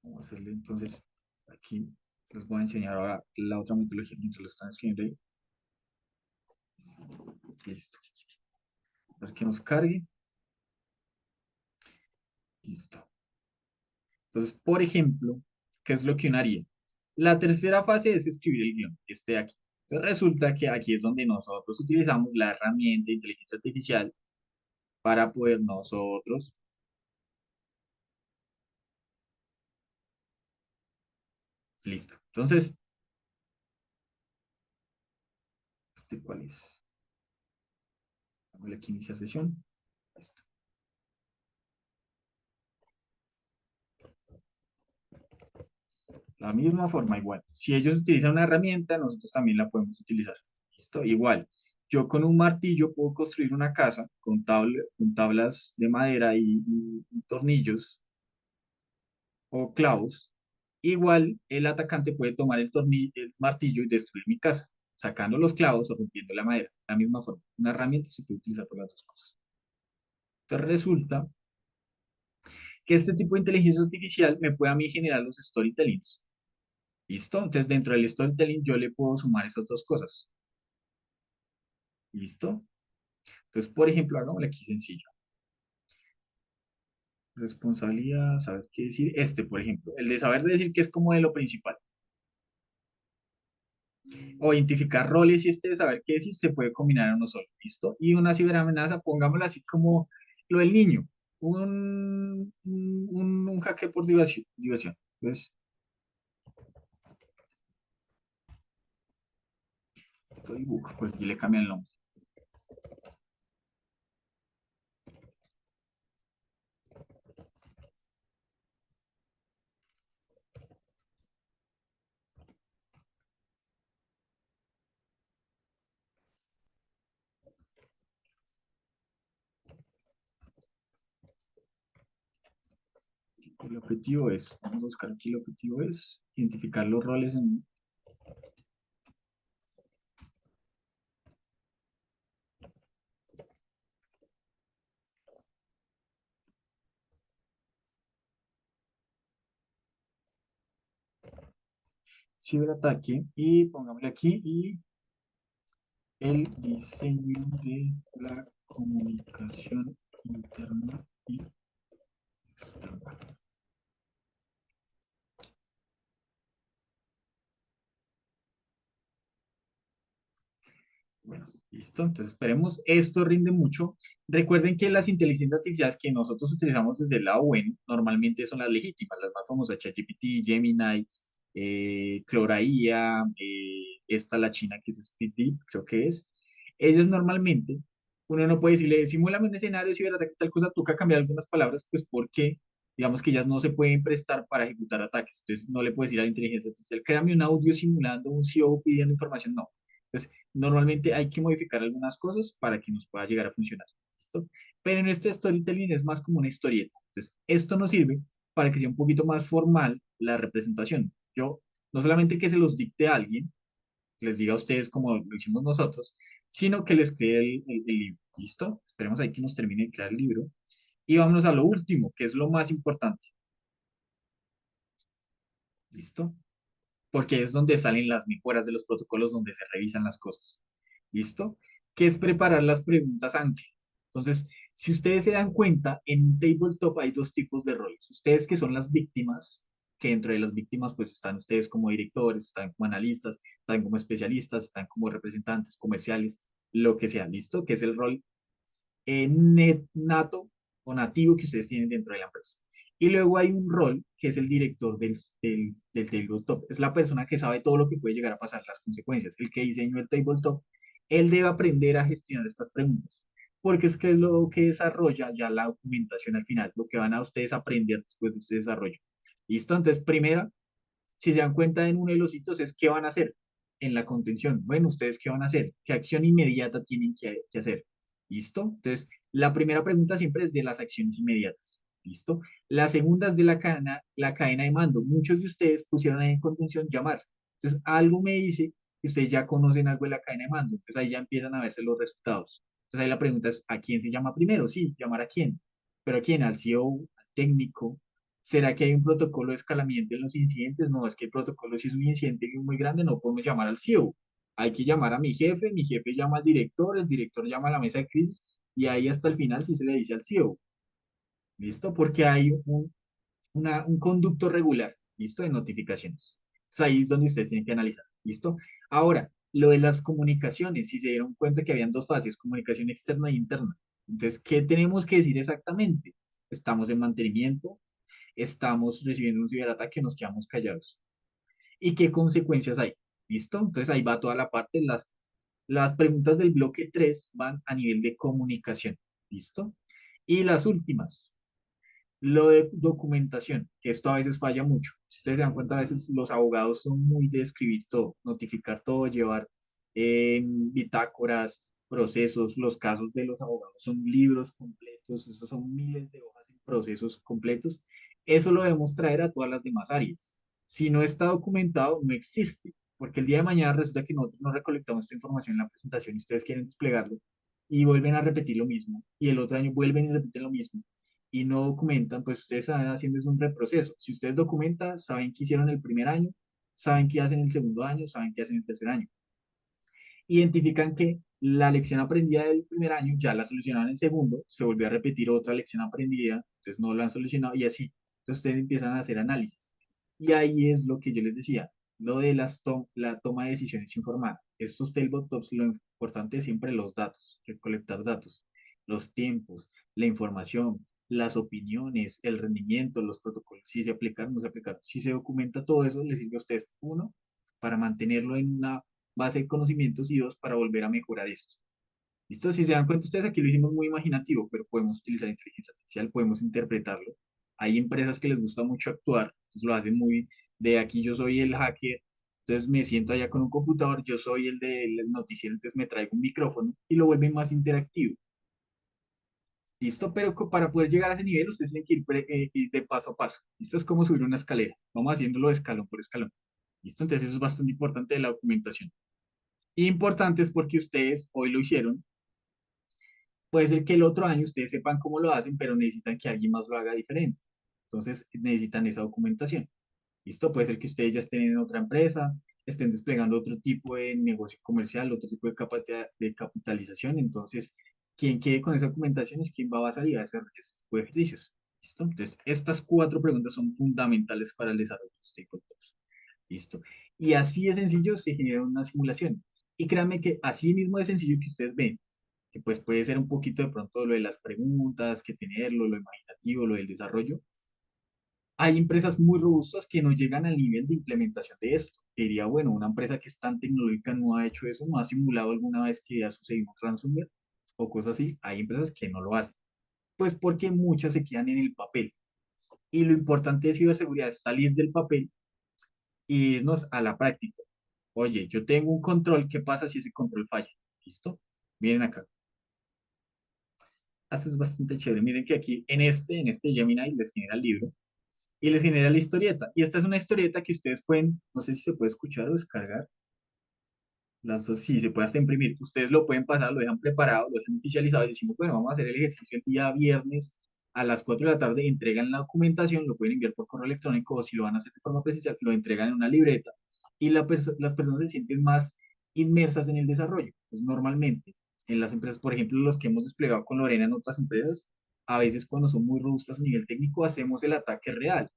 Vamos a hacerle entonces aquí. Les voy a enseñar ahora la otra metodología mientras lo están escribiendo ahí. Listo. A ver que nos cargue. Listo. Entonces, por ejemplo, ¿Qué es lo que uno haría? La tercera fase es escribir el guión, este de aquí. Entonces resulta que aquí es donde nosotros utilizamos la herramienta de inteligencia artificial para poder nosotros, listo. Entonces, ¿cuál es? Vamos aquí a iniciar sesión. Listo. La misma forma, igual. Si ellos utilizan una herramienta, nosotros también la podemos utilizar. ¿Listo? Igual. Yo con un martillo puedo construir una casa con tablas de madera y tornillos o clavos. Igual el atacante puede tomar el martillo y destruir mi casa, sacando los clavos o rompiendo la madera. La misma forma. Una herramienta se puede utilizar por las dos cosas. Entonces resulta que este tipo de inteligencia artificial me puede a mí generar los storytellings. ¿Listo? Entonces dentro del storytelling yo le puedo sumar esas dos cosas. ¿Listo? Entonces, por ejemplo, hagámosle aquí sencillo. Responsabilidad, saber qué decir. Este, por ejemplo, el de saber decir que es como de lo principal. O identificar roles y este de saber qué decir se puede combinar en uno solo. ¿Listo? Y una ciberamenaza, pongámosla así como lo del niño. Un jaque por diversión. Entonces, storybook, pues aquí le cambian el nombre. El objetivo es, vamos a buscar aquí, el objetivo es identificar los roles en. Ciberataque y pongámosle aquí y el diseño de la comunicación interna y externa. Bueno, listo. Entonces esperemos. Esto rinde mucho. Recuerden que las inteligencias artificiales que nosotros utilizamos desde el lado bueno normalmente son las legítimas, las más famosas, ChatGPT, Gemini, Clora IA, esta la china que es SpeedDeep, creo que es. Ellas normalmente, uno no puede decirle, simúlame un escenario, ciberataque, tal cosa, toca cambiar algunas palabras, pues porque digamos que ellas no se pueden prestar para ejecutar ataques. Entonces no le puedes decir a la inteligencia artificial, créame un audio simulando un CEO pidiendo información, no. Entonces, normalmente hay que modificar algunas cosas para que nos pueda llegar a funcionar. ¿Listo? Pero en este storytelling es más como una historieta. Entonces, esto nos sirve para que sea un poquito más formal la representación. Yo, no solamente que se los dicte a alguien, les diga a ustedes como lo hicimos nosotros, sino que les cree el libro. ¿Listo? Esperemos ahí que nos termine de crear el libro. Y vámonos a lo último, que es lo más importante. ¿Listo? Porque es donde salen las mejoras de los protocolos, donde se revisan las cosas. ¿Listo? Que es preparar las preguntas ancla. Entonces, si ustedes se dan cuenta, en un tabletop hay dos tipos de roles. Ustedes que son las víctimas, que dentro de las víctimas pues están ustedes como directores, están como analistas, están como especialistas, están como representantes comerciales, lo que sea, ¿listo? Que es el rol nato o nativo que ustedes tienen dentro de la empresa. Y luego hay un rol que es el director del tabletop. Es la persona que sabe todo lo que puede llegar a pasar, las consecuencias. El que diseñó el tabletop, él debe aprender a gestionar estas preguntas. Porque es que es lo que desarrolla ya la documentación al final, lo que van a ustedes aprender después de este desarrollo. ¿Listo? Entonces, primera, si se dan cuenta en uno de los hitos es qué van a hacer en la contención. Bueno, ustedes qué van a hacer, qué acción inmediata tienen que hacer. ¿Listo? Entonces, la primera pregunta siempre es de las acciones inmediatas. ¿Listo? La segunda es de la cadena de mando. Muchos de ustedes pusieron ahí en contención llamar. Entonces, algo me dice que ustedes ya conocen algo de la cadena de mando. Entonces, ahí ya empiezan a verse los resultados. Entonces, ahí la pregunta es, ¿a quién se llama primero? Sí, llamar a quién. ¿Pero a quién? Al CEO, al técnico. ¿Será que hay un protocolo de escalamiento en los incidentes? No, es que el protocolo, si es un incidente muy grande, no podemos llamar al CEO. Hay que llamar a mi jefe llama al director, el director llama a la mesa de crisis y ahí hasta el final sí se le dice al CEO. ¿Listo? Porque hay un conducto regular. ¿listo? De notificaciones. Entonces ahí es donde ustedes tienen que analizar, ¿listo? Ahora, lo de las comunicaciones, si se dieron cuenta que habían dos fases, comunicación externa e interna. Entonces, ¿qué tenemos que decir exactamente? Estamos en mantenimiento, estamos recibiendo un ciberataque, nos quedamos callados. ¿Y qué consecuencias hay? ¿Listo? Entonces ahí va toda la parte. Las preguntas del bloque 3 van a nivel de comunicación. ¿Listo? Y las últimas, lo de documentación, que esto a veces falla mucho. Si ustedes se dan cuenta, a veces los abogados son muy de escribir todo, notificar todo, llevar bitácoras, procesos. Los casos de los abogados son libros completos, esos son miles de hojas en procesos completos. Eso lo debemos traer a todas las demás áreas. Si no está documentado, no existe, porque el día de mañana resulta que nosotros no recolectamos esta información en la presentación y ustedes quieren desplegarlo y vuelven a repetir lo mismo, y el otro año vuelven y repiten lo mismo y no documentan, pues ustedes están haciendo es un reproceso. Si ustedes documentan, saben qué hicieron el primer año, saben qué hacen el segundo año, saben qué hacen el tercer año. Identifican que la lección aprendida del primer año ya la solucionaron en el segundo, se volvió a repetir otra lección aprendida, entonces no la han solucionado y así. Entonces ustedes empiezan a hacer análisis. Y ahí es lo que yo les decía, lo de la toma de decisiones informada. Estos tabletops, lo importante es siempre los datos, recolectar datos, los tiempos, la información, las opiniones, el rendimiento, los protocolos, si se aplicaron, no se aplicaron. Si se documenta todo eso, les sirve a ustedes, uno, para mantenerlo en una base de conocimientos y dos, para volver a mejorar esto. ¿Listo? Si se dan cuenta ustedes, aquí lo hicimos muy imaginativo, pero podemos utilizar inteligencia artificial, podemos interpretarlo. Hay empresas que les gusta mucho actuar, entonces lo hacen muy de aquí yo soy el hacker, entonces me siento allá con un computador, yo soy el del noticiero, entonces me traigo un micrófono y lo vuelven más interactivo. ¿Listo? Pero para poder llegar a ese nivel, ustedes tienen que ir de paso a paso. Esto es como subir una escalera. Vamos haciéndolo de escalón por escalón. ¿Listo? Entonces eso es bastante importante de la documentación. Importante es porque ustedes hoy lo hicieron. Puede ser que el otro año ustedes sepan cómo lo hacen, pero necesitan que alguien más lo haga diferente. Entonces necesitan esa documentación. ¿Listo? Puede ser que ustedes ya estén en otra empresa, estén desplegando otro tipo de negocio comercial, otro tipo de capitalización. Entonces, quien quede con esa documentación es quien va a salir a hacer este tipo de ejercicios. ¿Listo? Entonces, estas cuatro preguntas son fundamentales para el desarrollo de stakeholders. ¿Listo? Y así de sencillo se genera una simulación. Y créanme que así mismo de sencillo que ustedes ven, que pues puede ser un poquito de pronto lo de las preguntas, que tenerlo, lo imaginativo, lo del desarrollo, hay empresas muy robustas que no llegan al nivel de implementación de esto. Que diría, bueno, una empresa que es tan tecnológica no ha hecho eso, no ha simulado alguna vez que ha sucedido un ransomware o cosas así. Hay empresas que no lo hacen. Pues porque muchas se quedan en el papel. Y lo importante de ciberseguridad es salir del papel e irnos a la práctica. Oye, yo tengo un control, ¿qué pasa si ese control falla? ¿Listo? Miren acá. Esto es bastante chévere. Miren que aquí en este Gemini les genera el libro y les genera la historieta. Y esta es una historieta que ustedes pueden, no sé si se puede escuchar o descargar. Las dos sí, se puede hasta imprimir. Ustedes lo pueden pasar, lo dejan preparado, lo dejan oficializado y decimos, bueno, vamos a hacer el ejercicio el día viernes a las 4 de la tarde, entregan la documentación, lo pueden enviar por correo electrónico o si lo van a hacer de forma presencial, lo entregan en una libreta y las personas se sienten más inmersas en el desarrollo. Pues normalmente en las empresas, por ejemplo, los que hemos desplegado con Lorena en otras empresas, a veces cuando son muy robustas a nivel técnico hacemos el ataque real.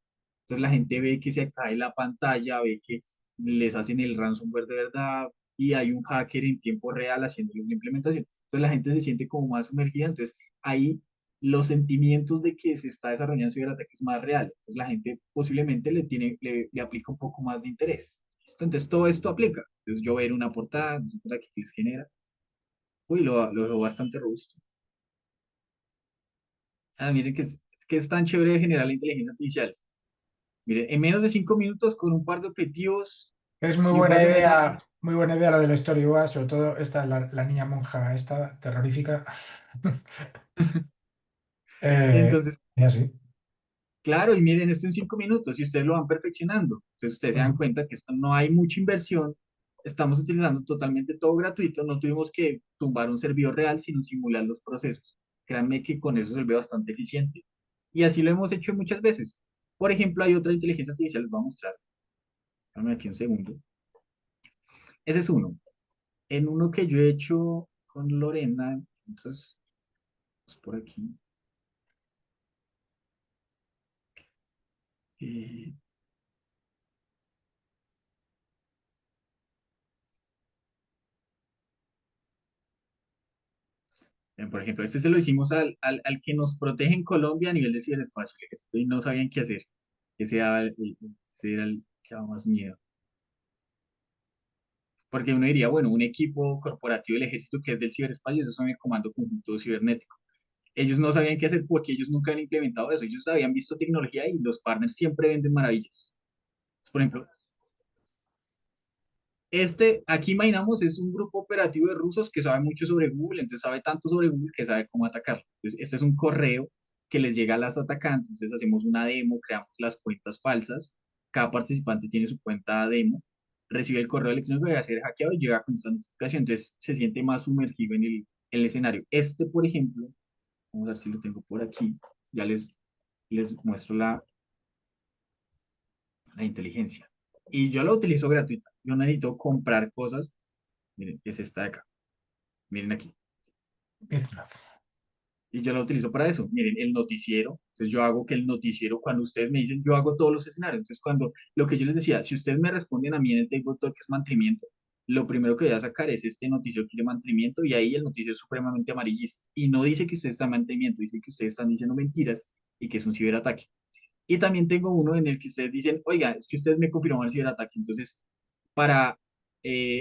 Entonces la gente ve que se cae la pantalla, ve que les hacen el ransomware de verdad y hay un hacker en tiempo real haciéndoles la implementación. Entonces la gente se siente como más sumergida, entonces ahí los sentimientos de que se está desarrollando ciberataque es más real. Entonces la gente posiblemente le aplica un poco más de interés. ¿Listo? Entonces todo esto aplica. Entonces yo ver una portada, no sé por aquí que les genera. Uy, lo veo bastante robusto. Ah, miren que es tan chévere de generar la inteligencia artificial. Miren, en menos de 5 minutos con un par de objetivos Es y un par de análisis. muy buena idea lo del storyboard, sobre todo esta, la niña monja, esta terrorífica. Entonces, Y así. claro, y miren esto en 5 minutos y ustedes lo van perfeccionando. Entonces ustedes se dan Ujú. cuenta que esto no hay mucha inversión, estamos utilizando totalmente todo gratuito, no tuvimos que tumbar un servidor real, sino simular los procesos. Créanme que con eso se vuelve bastante eficiente. Y así lo hemos hecho muchas veces. Por ejemplo, hay otra inteligencia artificial, les voy a mostrar. Dame aquí un segundo. Ese es uno. En uno que yo he hecho con Lorena, entonces, pues por aquí. Eh, Por ejemplo, este se lo hicimos al que nos protege en Colombia a nivel de ciberespacio, el ejército, y no sabían qué hacer. Ese era el que daba más miedo. Porque uno diría, bueno, un equipo corporativo del ejército que es del ciberespacio, esos son el comando conjunto cibernético. Ellos no sabían qué hacer porque ellos nunca han implementado eso. Ellos habían visto tecnología y los partners siempre venden maravillas. Por ejemplo, aquí imaginamos es un grupo operativo de rusos que sabe mucho sobre Google, entonces sabe tanto sobre Google que sabe cómo atacarlo. Entonces, este es un correo que les llega a las atacantes, entonces hacemos una demo, creamos las cuentas falsas, cada participante tiene su cuenta demo, recibe el correo electrónico de ser hackeado y llega con esta notificación, entonces se siente más sumergido en el escenario. Este, por ejemplo, vamos a ver si lo tengo por aquí, ya les muestro la inteligencia. Y yo la utilizo gratuita, yo no necesito comprar cosas, miren, es esta de acá. Miren aquí. Biznof. Y yo la utilizo para eso. Miren, el noticiero. Entonces yo hago que el noticiero, cuando ustedes me dicen, yo hago todos los escenarios. Entonces cuando lo que yo les decía, si ustedes me responden a mí en el tabletop que es mantenimiento, lo primero que voy a sacar es este noticiero que dice mantenimiento y ahí el noticiero es supremamente amarillista. Y no dice que ustedes están en mantenimiento, dice que ustedes están diciendo mentiras y que es un ciberataque. Y también tengo uno en el que ustedes dicen, oiga, es que ustedes me confirmaron el ciberataque. Entonces, para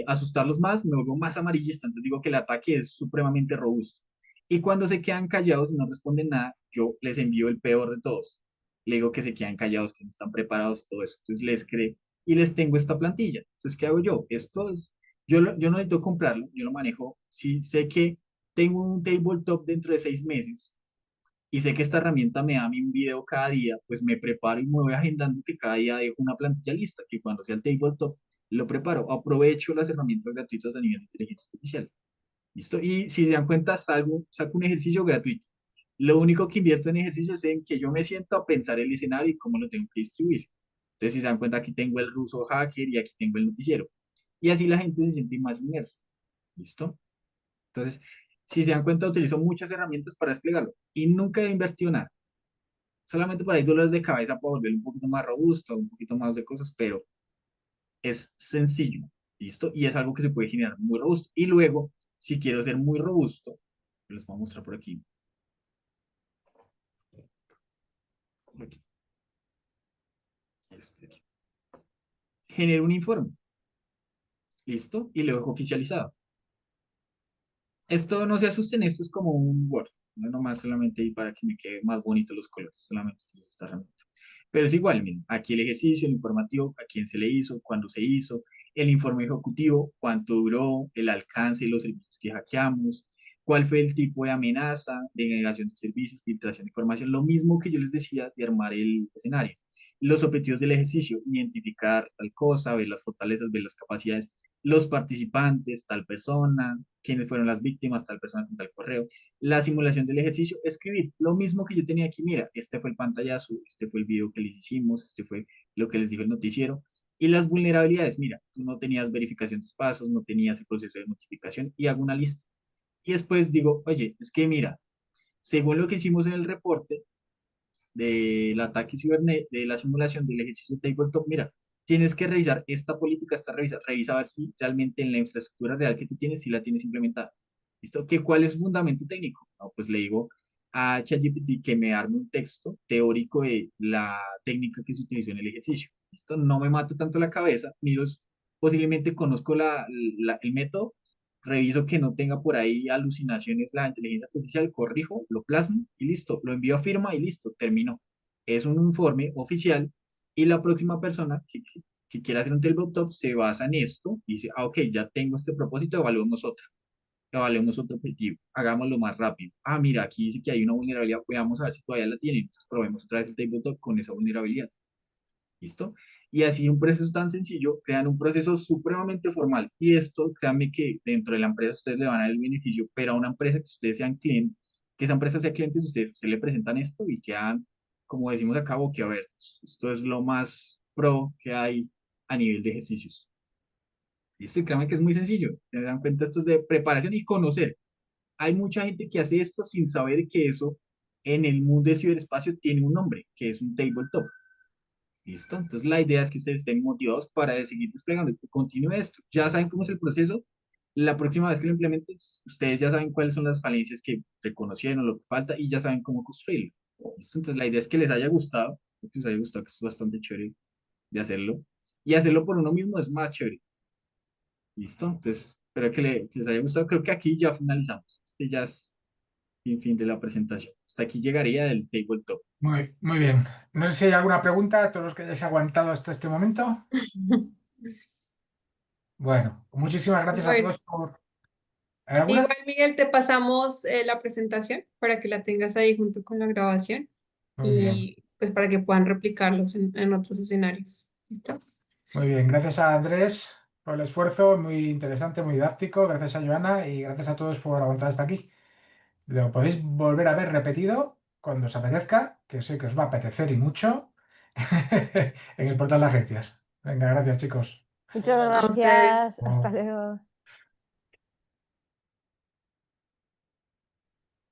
asustarlos más, me vuelvo más amarillista. Entonces digo que el ataque es supremamente robusto. Y cuando se quedan callados y no responden nada, yo les envío el peor de todos. Le digo que se quedan callados, que no están preparados y todo eso. Entonces les creo y les tengo esta plantilla. Entonces, ¿qué hago yo? Esto es, yo no necesito comprarlo, yo lo manejo. Si sé que tengo un tabletop dentro de 6 meses y sé que esta herramienta me da a mí un video cada día, pues me preparo y me voy agendando que cada día dejo una plantilla lista, que cuando sea el tabletop lo preparo, aprovecho las herramientas gratuitas a nivel de inteligencia artificial. ¿Listo? Y si se dan cuenta, saco un ejercicio gratuito. Lo único que invierto en ejercicio es en que yo me siento a pensar el escenario y cómo lo tengo que distribuir. Entonces, si se dan cuenta, aquí tengo el ruso hacker y aquí tengo el noticiero. Y así la gente se siente más inmersa. ¿Listo? Entonces, si se dan cuenta, utilizo muchas herramientas para desplegarlo y nunca he invertido nada. Solamente por ahí dolores de cabeza para volverlo un poquito más robusto, un poquito más de cosas, pero es sencillo, ¿listo? Y es algo que se puede generar muy robusto. Y luego, si quiero ser muy robusto, les voy a mostrar por aquí. Por aquí, aquí. Genero un informe, ¿listo? Y lo dejo oficializado. Esto no se asusten, esto es como un Word, no nomás solamente ahí para que me quede más bonito los colores, solamente utilizo esta herramienta. Pero es igual, miren, aquí el ejercicio, el informativo, a quién se le hizo, cuándo se hizo, el informe ejecutivo, cuánto duró, el alcance y los servicios que hackeamos, cuál fue el tipo de amenaza, de negación de servicios, filtración de información, lo mismo que yo les decía de armar el escenario. Los objetivos del ejercicio, identificar tal cosa, ver las fortalezas, ver las capacidades, los participantes, tal persona, quiénes fueron las víctimas, tal persona con tal correo, la simulación del ejercicio, escribir lo mismo que yo tenía aquí, mira, este fue el pantallazo, este fue el video que les hicimos, este fue lo que les dijo el noticiero, y las vulnerabilidades, mira, tú no tenías verificación de pasos, no tenías el proceso de notificación, y hago una lista. Y después digo, oye, es que mira, según lo que hicimos en el reporte del ataque cibernético, de la simulación del ejercicio de tabletop, mira, tienes que revisar esta política, revisa a ver si realmente en la infraestructura real que tú tienes, si la tienes implementada. ¿Listo? ¿Cuál es su fundamento técnico? No, pues le digo a ChatGPT que me arme un texto teórico de la técnica que se utilizó en el ejercicio. ¿Listo? No me mato tanto la cabeza, miro, posiblemente conozco el método, reviso que no tenga por ahí alucinaciones la inteligencia artificial, corrijo, lo plasmo y listo, lo envío a firma y listo, terminó. Es un informe oficial y la próxima persona que quiera hacer un tabletop se basa en esto y dice, ah, ok, ya tengo este propósito, evaluemos otro objetivo, hagámoslo más rápido. Ah, mira, aquí dice que hay una vulnerabilidad, veamos a ver si todavía la tienen, entonces probemos otra vez el tabletop con esa vulnerabilidad. ¿Listo? Y así un proceso tan sencillo, crean un proceso supremamente formal. Y esto, créanme que dentro de la empresa ustedes le van a dar el beneficio, pero a una empresa que ustedes sean clientes, que esa empresa sea cliente, ustedes le presentan esto y quedan, como decimos acá, boquiabiertos. Esto es lo más pro que hay a nivel de ejercicios. ¿Listo? Y créanme que es muy sencillo. Se dan cuenta, esto es de preparación y conocer. Hay mucha gente que hace esto sin saber que eso en el mundo de ciberespacio tiene un nombre, que es un tabletop. ¿Listo? Entonces la idea es que ustedes estén motivados para seguir desplegando y que continúe esto. Ya saben cómo es el proceso. La próxima vez que lo implementes, ustedes ya saben cuáles son las falencias que reconocieron, lo que falta y ya saben cómo construirlo. ¿Listo? Entonces, la idea es que les haya gustado, que les haya gustado, que es bastante chévere de hacerlo. Y hacerlo por uno mismo es más chévere. ¿Listo? Entonces, espero que les haya gustado. Creo que aquí ya finalizamos. Este ya es fin de la presentación. Hasta aquí llegaría el tabletop. Muy bien. No sé si hay alguna pregunta a todos los que hayáis aguantado hasta este momento. Bueno, muchísimas gracias a Bueno, todos por... ¿Alguna? igual Miguel, te pasamos la presentación para que la tengas ahí junto con la grabación Muy bien. y pues para que puedan replicarlos en otros escenarios. ¿Listo? Muy bien, gracias a Andrés por el esfuerzo, muy interesante, muy didáctico, gracias a Joana y gracias a todos por aguantar hasta aquí. Lo podéis volver a ver repetido cuando os apetezca, que sé que os va a apetecer y mucho, en el portal de agencias. Venga, gracias chicos. Muchas A ustedes. gracias. Hasta luego.